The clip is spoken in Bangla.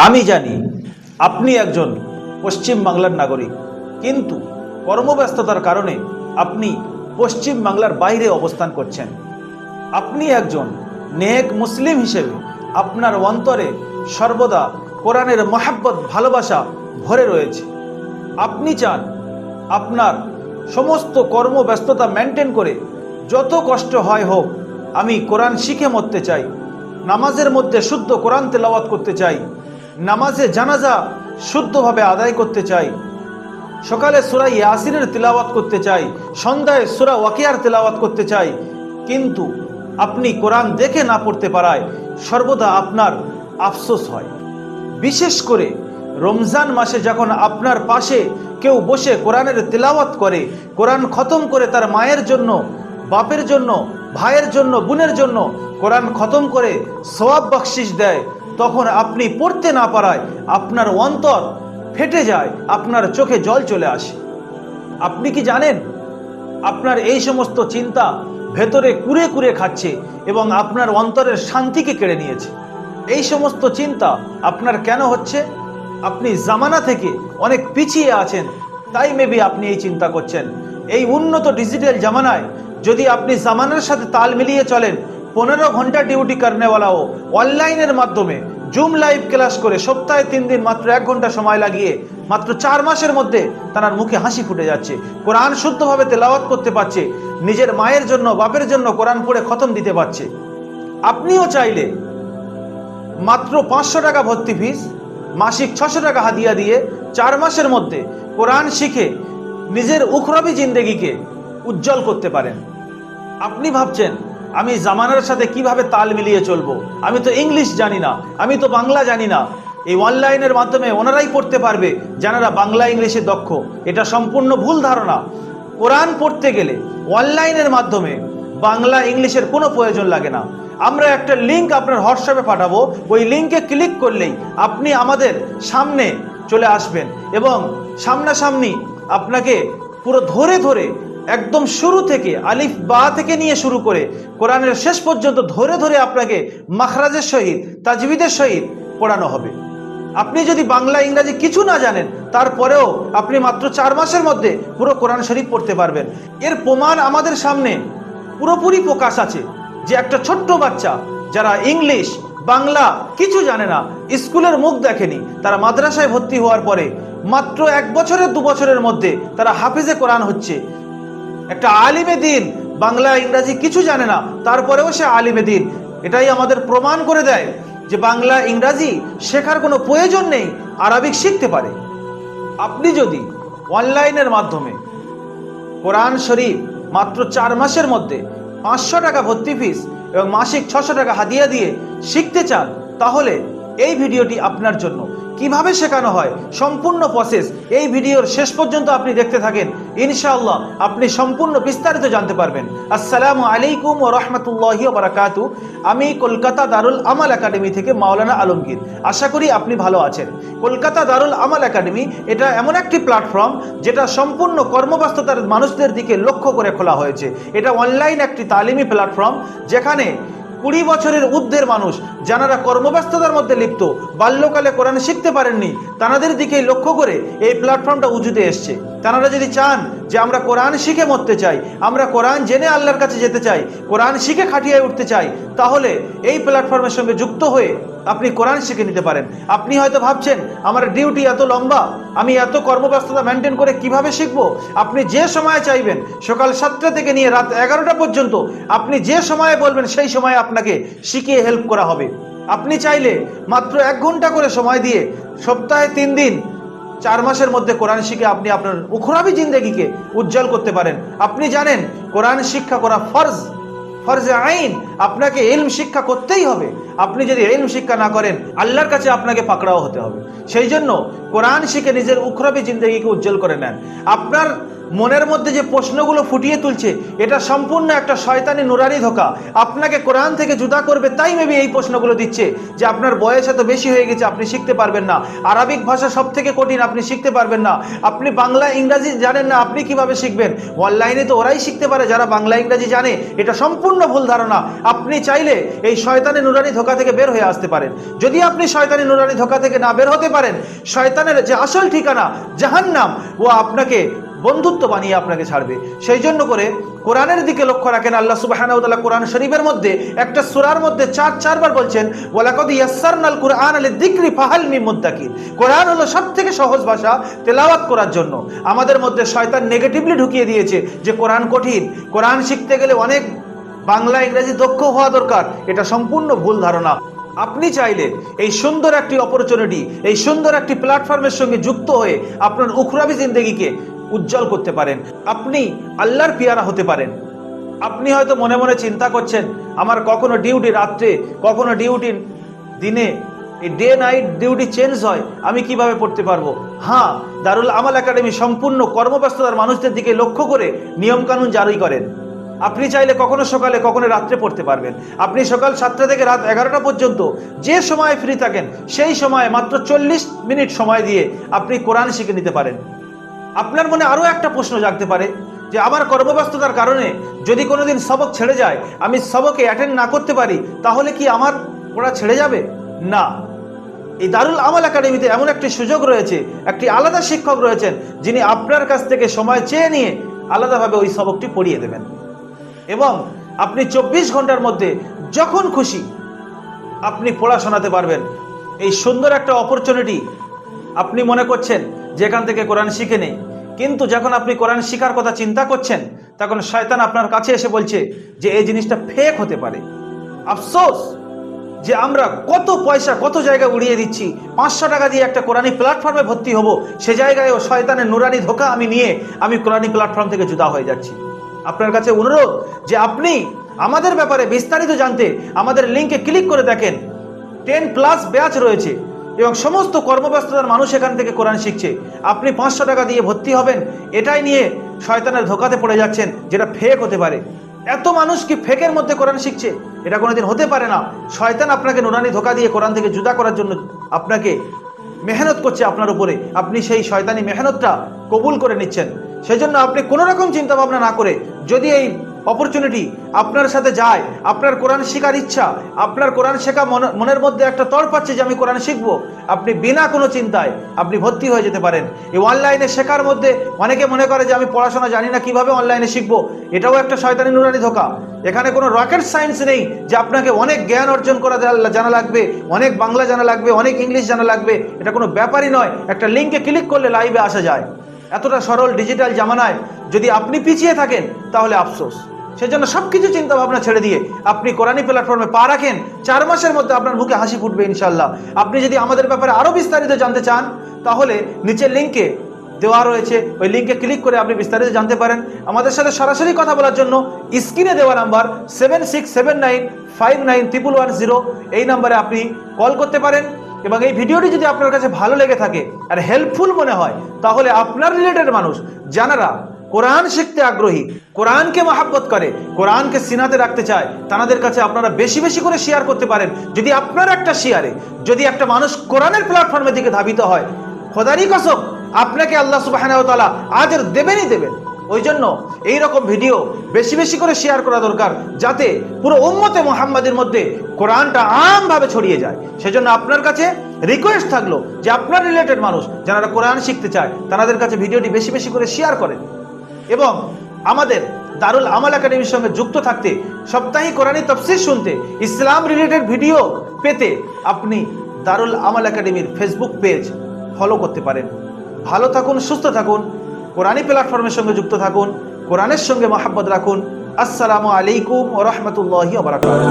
আমি জানি আপনি একজন পশ্চিম বাংলার নাগরিক, কিন্তু কর্মব্যস্ততার কারণে আপনি পশ্চিম বাংলার বাইরে অবস্থান করছেন। আপনি একজন নেক মুসলিম হিসেবে আপনার অন্তরে সর্বদা কোরআনের মহাব্বত ভালোবাসা ভরে রয়েছে। আপনি চান আপনার সমস্ত কর্মব্যস্ততা মেনটেন করে যত কষ্ট হয় হোক, আমি কোরআন শিখে মরতে চাই, নামাজের মধ্যে শুদ্ধ কোরআন তেলাওয়াত করতে চাই, নামাজে জানাজা শুদ্ধভাবে আদায় করতে চাই, সকালে সূরা ইয়াসিনের তিলাওয়াত করতে চাই, সন্ধ্যায় সূরা ওয়াকিয়ার তিলাওয়াত করতে চাই, কিন্তু আপনি কোরআন দেখে না পড়তে পারায় সর্বদা আপনার আফসোস হয়। বিশেষ করে রমজান মাসে যখন আপনার পাশে কেউ বসে কোরআনের তিলাওয়াত করে, কোরআন খতম করে তার মায়ের জন্য, বাপের জন্য, ভাইয়ের জন্য, বোনের জন্য কোরআন খতম করে সওয়াব বকশিশ দেয়, তখন আপনি পড়তে না পারায় আপনার অন্তর ফেটে যায়, আপনার চোখে জল চলে আসে। আপনি কি জানেন আপনার এই সমস্ত চিন্তা ভেতরে কুরে কুরে খাচ্ছে এবং আপনার অন্তরের শান্তিকে কেড়ে নিয়েছে? এই সমস্ত চিন্তা আপনার কেন হচ্ছে? আপনি জামানা থেকে অনেক পিছিয়ে আছেন, তাই মেবি আপনি এই চিন্তা করছেন। এই উন্নত ডিজিটাল জামানায় যদি আপনি জামানার সাথে তাল মিলিয়ে চলেন, 15 ঘন্টা ডিউটি করনেওয়ালাও অনলাইনের মাধ্যমে জুম লাইভ ক্লাস করে সপ্তাহে 3 দিন মাত্র 1 ঘন্টা সময় লাগিয়ে মাত্র 4 মাসের মধ্যে তার মুখে হাসি ফুটে যাচ্ছে, কোরআন শুদ্ধভাবে তেলাওয়াত করতে পারছে, নিজের মায়ের জন্য, বাপের জন্য কোরআন পড়ে খতম দিতে পারছে। আপনিও চাইলে মাত্র 500 টাকা ভর্তি ফিস, মাসিক 600 টাকা হাদিয়া দিয়ে 4 মাসের মধ্যে কোরআন শিখে নিজের উখরাবি জিন্দেগিকে উজ্জ্বল করতে পারেন। আপনি ভাবছেন আমি জামানার সাথে কিভাবে তাল মিলিয়ে চলবো, আমি তো ইংলিশ জানি না, আমি তো বাংলা জানি না। এই অনলাইনের মাধ্যমে ওনারাই পড়তে পারবে যারা বাংলা ইংলিশে দক্ষ। এটা সম্পূর্ণ ভুল ধারণা। কোরআন পড়তে গেলে অনলাইনের মাধ্যমে বাংলা ইংলিশের কোনো প্রয়োজন লাগে না। আমরা একটা লিঙ্ক আপনার হোয়াটসঅ্যাপে পাঠাবো, ওই লিঙ্কে ক্লিক করলেই আপনি আমাদের সামনে চলে আসবেন এবং সামনাসামনি আপনাকে পুরো ধরে ধরে একদম শুরু থেকে আলিফ বা থেকে নিয়ে শুরু করে কোরআনের শেষ পর্যন্ত ধরে ধরে আপনাকে মাখরাজের সহিত, তাজবিদের সহিত পড়ানো হবে। আপনি যদি বাংলা ইংরাজি কিছু না জানেন, তারপরেও আপনি মাত্র 4 মাসের মধ্যে পুরো কোরআন শরীফ পড়তে পারবেন। এর প্রমাণ আমাদের সামনে পুরোপুরি প্রকাশ আছে যে একটা ছোট্ট বাচ্চা যারা ইংলিশ বাংলা কিছু জানে না, স্কুলের মুখ দেখেনি, তারা মাদ্রাসায় ভর্তি হওয়ার পরে মাত্র 1 বছরের 2 বছরের মধ্যে তারা হাফিজে কোরআন হচ্ছে। একটা আলিমে দিন বাংলা ইংরাজি কিছু জানে না, তারপরেও সে আলিমে দিন। এটাই আমাদের প্রমাণ করে দেয় যে বাংলা ইংরাজি শেখার কোনো প্রয়োজন নেই, আরবিক শিখতে পারে। আপনি যদি অনলাইনের মাধ্যমে কোরআন শরীফ মাত্র 4 মাসের মধ্যে 500 টাকা ভর্তি ফিস এবং মাসিক 600 টাকা হাদিয়া দিয়ে শিখতে চান, তাহলে এই ভিডিওটি আপনার জন্য। কিভাবে শেখানো হয় সম্পূর্ণ প্রসেস এই ভিডিওর শেষ পর্যন্ত আপনি দেখতে থাকেন, ইনশাআল্লাহ আপনি সম্পূর্ণ বিস্তারিত জানতে পারবেন। আসসালামু আলাইকুম ওয়া রাহমাতুল্লাহি ওয়া বারাকাতুহু। আমি কলকাতা দারুল আমাল একাডেমি থেকে মাওলানা আলমগীর। আশা করি আপনি ভালো আছেন। কলকাতা দারুল আমাল একাডেমি এটা এমন একটি প্ল্যাটফর্ম যেটা সম্পূর্ণ কর্মব্যস্ততার মানুষদের দিকে লক্ষ্য করে খোলা হয়েছে। এটা অনলাইন একটি তালিমি প্ল্যাটফর্ম, যেখানে 20 বছরের ঊর্ধ্বের মানুষ যারা কর্মব্যস্ততার মধ্যে লিপ্ত, বাল্যকালে কোরআন শিখতে পারেননি, তাদের দিকেই লক্ষ্য করে এই প্ল্যাটফর্মটা উজুতে এসছে। তারা যদি চান যে আমরা কোরআন শিখে মরতে চাই, আমরা কোরআন জেনে আল্লাহর কাছে যেতে চাই, কোরআন শিখে খাটিয়ে উঠতে চাই, তাহলে এই প্ল্যাটফর্মের সঙ্গে যুক্ত হয়ে আপনি কোরআন শিখে নিতে পারেন। আপনি হয়তো ভাবছেন আমার ডিউটি এত লম্বা, আমি এত কর্মব্যস্ততা মেনটেন করে কিভাবে শিখবো? আপনি যে সময় চাইবেন, সকাল 7টা থেকে নিয়ে রাত 11টা পর্যন্ত আপনি যে সময়ে বলবেন সেই সময়ে আপনাকে শিখিয়ে হেল্প করা হবে। আপনি চাইলে মাত্র 1 ঘন্টা করে সময় দিয়ে সপ্তাহে 3 দিন 4 মাসের মধ্যে কোরআন শিখে আপনি আপনার উখরাবি জিন্দেগিকে উজ্জ্বল করতে পারেন। আপনি জানেন কোরআন শিক্ষা করা ফরজে আইন, আপনাকে ইলম শিক্ষা করতেই হবে। আপনি যদি ইলম শিক্ষা না করেন, আল্লাহর কাছে আপনাকে পাকড়াও হতে হবে। সেই জন্য কোরআন শিখে নিজের উখরাবি জিন্দেগিকে উজ্জ্বল করে নেন। আপনার মনের মধ্যে যে প্রশ্নগুলো ফুটিয়ে তুলছে এটা সম্পূর্ণ একটা শয়তানি নুরানি ধোঁকা। আপনাকে কোরআন থেকে জুদা করবে, তাই মেবি এই প্রশ্নগুলো দিচ্ছে যে আপনার বয়স এত বেশি হয়ে গেছে, আপনি শিখতে পারবেন না, আরবিক ভাষা সব থেকে কঠিন, আপনি শিখতে পারবেন না, আপনি বাংলা ইংরাজি জানেন না, আপনি কিভাবে শিখবেন? অনলাইনে তো ওরাই শিখতে পারে যারা বাংলা ইংরাজি জানে। এটা সম্পূর্ণ ভুল ধারণা। আপনি চাইলে এই শয়তানি নুরানি ধোঁকা থেকে বের হয়ে আসতে পারেন। যদি আপনি শয়তানি নুরানি ধোঁকা থেকে না বের হতে পারেন, শয়তানের যে আসল ঠিকানা জাহান্নাম, ও আপনাকে বন্ধুত্ব বানিয়ে আপনাকে ছাড়বে। সেই জন্য করে কোরআনের দিকে লক্ষ্য রাখেন। আল্লাহ সুবহানাহু ওয়া তাআলা কোরআন শরীফের মধ্যে একটা সূরার মধ্যে চারবার বলছেন, ওয়ালাকাদ ইয়াসসারনাল কুরআনা লিযিকরি ফাহাল মিন মুদ্দাকির। কোরআন হলো সবথেকে সহজ ভাষা তেলাওয়াত করার জন্য। আমাদের মধ্যে শয়তান নেগেটিভলি ঢুকিয়ে দিয়েছে যে কোরআন কঠিন, কোরআন শিখতে গেলে অনেক বাংলা ইংরেজি দক্ষ হওয়া দরকার। এটা সম্পূর্ণ ভুল ধারণা। আপনি চাইলে এই সুন্দর একটি অপরচুনিটি, এই সুন্দর একটি প্ল্যাটফর্মের সঙ্গে যুক্ত হয়ে আপনার উখরাবি জিন্দেগিকে উজ্জ্বল করতে পারেন। আপনি আল্লাহর পিয়ারা হতে পারেন। আপনি হয়তো মনে মনে চিন্তা করছেন, আমার কখনো ডিউটি রাত্রে, কখনো ডিউটি দিনে, এই ডে নাইট ডিউটি চেঞ্জ হয়, আমি কিভাবে পড়তে পারবো? হ্যাঁ, দারুল আমাল একাডেমি সম্পূর্ণ কর্মব্যস্ততার মানুষদের দিকে লক্ষ্য করে নিয়মকানুন জারি করেন। আপনি চাইলে কখনো সকালে, কখনো রাত্রে পড়তে পারবেন। আপনি সকাল 7টা থেকে রাত 11টা পর্যন্ত যে সময় ফ্রি থাকেন, সেই সময় মাত্র 40 মিনিট সময় দিয়ে আপনি কোরআন শিখে নিতে পারেন। আপনার মনে আরও একটা প্রশ্ন জাগতে পারে যে আমার কর্মব্যস্ততার কারণে যদি কোনোদিন সবক ছেড়ে যায়, আমি সবকে অ্যাটেন্ড না করতে পারি, তাহলে কি আমার পড়া ছেড়ে যাবে? না, এই দারুল আমাল একাডেমিতে এমন একটি সুযোগ রয়েছে, একটি আলাদা শিক্ষক রয়েছেন যিনি আপনার কাছ থেকে সময় চেয়ে নিয়ে আলাদাভাবে ওই সবকটি পড়িয়ে দেবেন এবং আপনি 24 ঘন্টার মধ্যে যখন খুশি আপনি পড়া শোনাতে পারবেন। এই সুন্দর একটা অপরচুনিটি আপনি মনে করছেন যেখান থেকে কোরআন শিখে নেই, কিন্তু যখন আপনি কোরআন শিখার কথা চিন্তা করছেন, তখন শয়তান আপনার কাছে এসে বলছে যে এই জিনিসটা ফেক হতে পারে। আফসোস যে আমরা কত পয়সা কত জায়গায় উড়িয়ে দিচ্ছি। 500 টাকা দিয়ে একটা কোরআনি প্ল্যাটফর্মে ভর্তি হব, সে জায়গায়ও শয়তানের নুরানি ধোঁকা আমি কোরআনি প্ল্যাটফর্ম থেকে জুদা হয়ে যাচ্ছি। আপনার কাছে অনুরোধ যে আপনি আমাদের ব্যাপারে বিস্তারিত জানতে আমাদের লিঙ্কে ক্লিক করে দেখেন। 10+ ব্যাচ রয়েছে এবং সমস্ত কর্মব্যস্ততার মানুষ এখান থেকে কোরআন শিখছে। আপনি 500 টাকা দিয়ে ভর্তি হবেন, এটাই নিয়ে শয়তানের ধোঁকাতে পড়ে যাচ্ছেন, যেটা ফেক হতে পারে। এত মানুষ কি ফেকের মধ্যে কোরআন শিখছে? এটা কোনোদিন হতে পারে না। শয়তান আপনাকে নুরানি ধোঁকা দিয়ে কোরআন থেকে জুদা করার জন্য আপনাকে মেহনত করছে আপনার উপরে। আপনি সেই শয়তানি মেহনতটা কবুল করে নিচ্ছেন। সেই জন্য আপনি কোনো রকম চিন্তা ভাবনা না করে, যদি এই অপরচুনিটি আপনার সাথে যায়, আপনার কোরআন শেখার ইচ্ছা, আপনার কোরআন শেখা মনের মধ্যে একটা তড় পাচ্ছে যে আমি কোরআন শিখবো, আপনি বিনা কোনো চিন্তায় আপনি ভর্তি হয়ে যেতে পারেন। এই অনলাইনে শেখার মধ্যে অনেকে মনে করে যে আমি পড়াশোনা জানি না, কিভাবে অনলাইনে শিখবো। এটাও একটা শয়তানি নুরানি ধোঁকা। এখানে কোনো রকেট সায়েন্স নেই যে আপনাকে অনেক জ্ঞান অর্জন করা জানা লাগবে, অনেক বাংলা জানা লাগবে, অনেক ইংলিশ জানা লাগবে। এটা কোনো ব্যাপারই নয়। একটা লিঙ্কে ক্লিক করলে লাইভে আসা যায়। এতটা সরল ডিজিটাল জামানায় যদি আপনি পিছিয়ে থাকেন তাহলে আফসোস। সেজন্য সবকিছু চিন্তা ভাবনা ছেড়ে দিয়ে আপনি কোরআনি প্ল্যাটফর্মে পা রাখেন। 4 মাসের মধ্যে আপনার মুখে হাসি ফুটবে ইনশাল্লাহ। আপনি যদি আমাদের ব্যাপারে আরো বিস্তারিত জানতে চান, তাহলে নিচের লিঙ্কে দেওয়া রয়েছে, ওই লিঙ্কে ক্লিক করে আপনি বিস্তারিত জানতে পারেন। আমাদের সাথে সরাসরি কথা বলার জন্য স্ক্রিনে দেওয়া নাম্বার 7679591110, এই নাম্বারে আপনি কল করতে পারেন। এবং এই ভিডিওটি যদি আপনার কাছে ভালো লেগে থাকে আর হেল্পফুল মনে হয়, তাহলে আপনার রিলেটেড মানুষ যারা কোরআন শিখতে আগ্রহী, কোরআনকে মহাব্বত করে, কোরআনকে সিনাতে রাখতে চায়, তাদের কাছে আপনারা বেশি বেশি করে শেয়ার করতে পারেন। যদি আপনার একটা শেয়ারে যদি একটা মানুষ কোরআনের প্ল্যাটফর্মের দিকে ধাবিত হয়, খোদারই কসম আপনাকে আল্লাহ সুবহানাহু ওয়া তাআলা আজর দেবেনই দেবেন। ওই জন্য এইরকম ভিডিও বেশি বেশি করে শেয়ার করা দরকার, যাতে পুরো উম্মতে মুহাম্মাদের মধ্যে কোরআনটা আমভাবে ছড়িয়ে যায়। সেজন্য আপনার কাছে রিকোয়েস্ট থাকলো যে আপনার রিলেটেড মানুষ যারা কোরআন শিখতে চায়, তাদের কাছে ভিডিওটি বেশি বেশি করে শেয়ার করেন। এবং আমাদের দারুল আমাল একাডেমির সঙ্গে যুক্ত থাকতে, সাপ্তাহিক কোরআনী তাফসীর শুনতে, ইসলাম রিলেটেড ভিডিও পেতে আপনি দারুল আমাল একাডেমির ফেসবুক পেজ ফলো করতে পারেন। ভালো থাকুন, সুস্থ থাকুন, কোরআনী প্ল্যাটফর্মের সঙ্গে যুক্ত থাকুন, কোরআনের সঙ্গে মহাব্বত রাখুন। আসসালামু আলাইকুম ওয়া রাহমাতুল্লাহি ওয়া বারাকাতুহু।